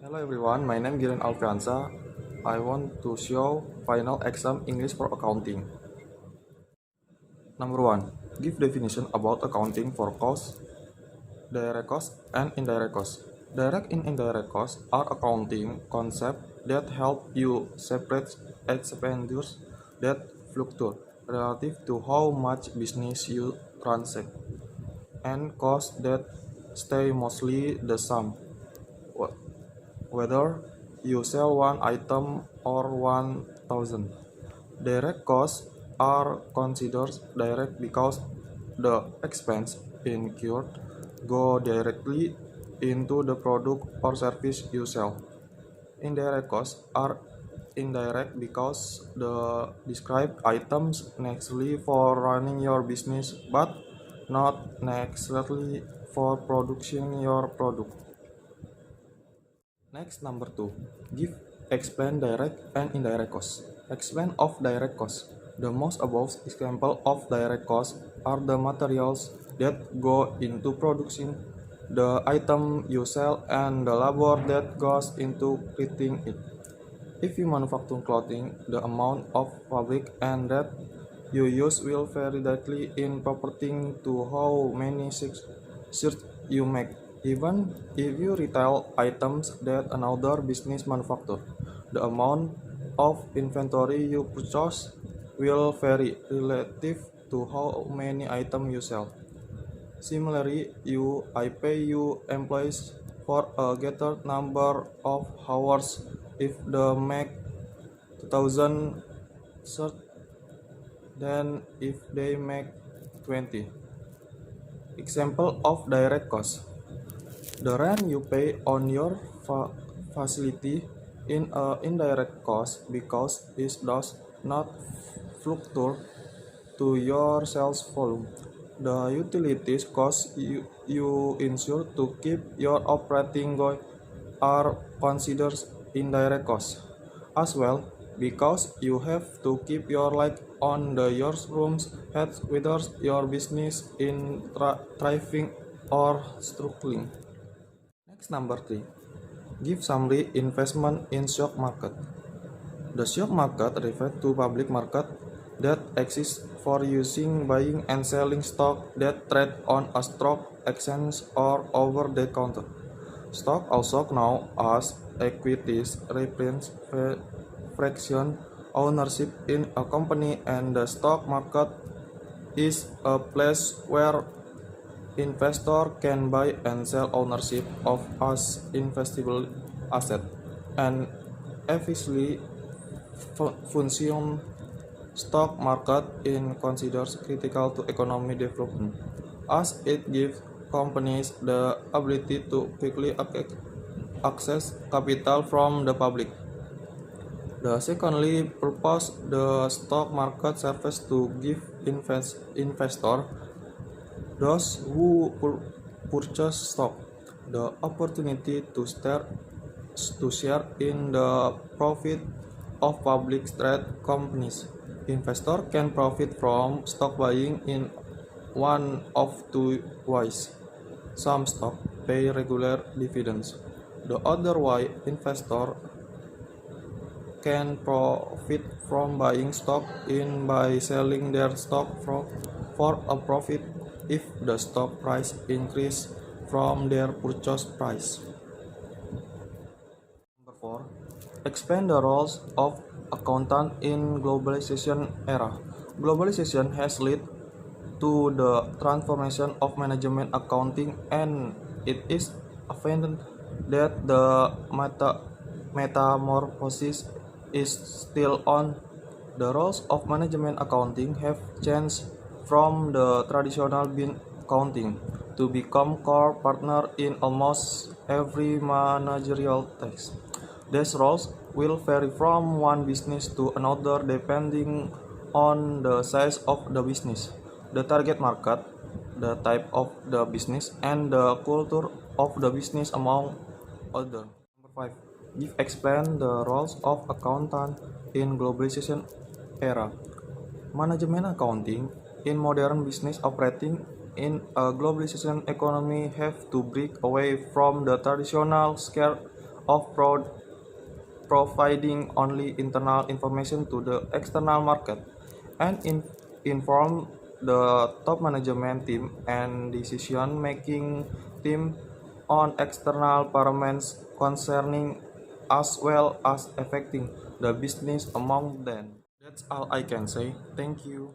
Hello everyone, my name is Giren Alfiansa. I want to show final exam English for accounting. Number 1. Give definition about accounting for cost, direct cost, and indirect cost. Direct and indirect costs are accounting concepts that help you separate expenditures that fluctuate relative to how much business you transact and costs that stay mostly the same. Whether you sell one item or 1,000. Direct costs are considered direct because the expense incurred go directly into the product or service you sell. Indirect costs are indirect because the described items necessary for running your business but not necessarily for producing your product. Next, number 2. Explain direct and indirect costs. Explain of direct costs. The most above example of direct costs are the materials that go into producing the item you sell and the labor that goes into creating it. If you manufacture clothing, the amount of fabric and that you use will vary directly in proportion to how many shirts you make. Even if you retail items that another business manufacture, the amount of inventory you purchase will vary relative to how many items you sell. Similarly, I pay you employees for a greater number of hours if they make 2,000 shirts than if they make 20. Example of direct cost. The rent you pay on your facility in a indirect cost because it does not fluctuate to your sales volume. The utilities costs you insure to keep your operating going are considered indirect costs as well because you have to keep your light on your rooms head whether your business in thriving or struggling. Next, number 3. Give summary investment in stock market. The stock market refers to public market that exists for using buying and selling stock that trade on a stock exchange or over the counter. Stock, also known as equities, represents fraction ownership in a company, and the stock market is a place where investor can buy and sell ownership of as investable asset and efficiently function. Stock market is considered critical to economic development as it gives companies the ability to quickly access capital from the public. The secondly purpose the stock market serves to give investor, those who purchase stock, the opportunity to share in the profit of public traded companies. Investor can profit from stock buying in one of two ways. Some stock pay regular dividends. The other way, investor can profit from buying stock in by selling their stock for a profit if the stock price increase from their purchase price. Number 4. Explain the roles of accountant in globalization era. Globalization has led to the transformation of management accounting, and it is evident that the metamorphosis is still on. The roles of management accounting have changed from the traditional bin accounting to become core partner in almost every managerial task. These roles will vary from one business to another depending on the size of the business, the target market, the type of the business, and the culture of the business, among others. Number 5. Explain the roles of accountant in globalization era. Management accounting in modern business operating in a globalization economy have to break away from the traditional scale of providing only internal information to the external market, and inform the top management team and decision-making team on external parameters concerning as well as affecting the business among them. That's all I can say. Thank you.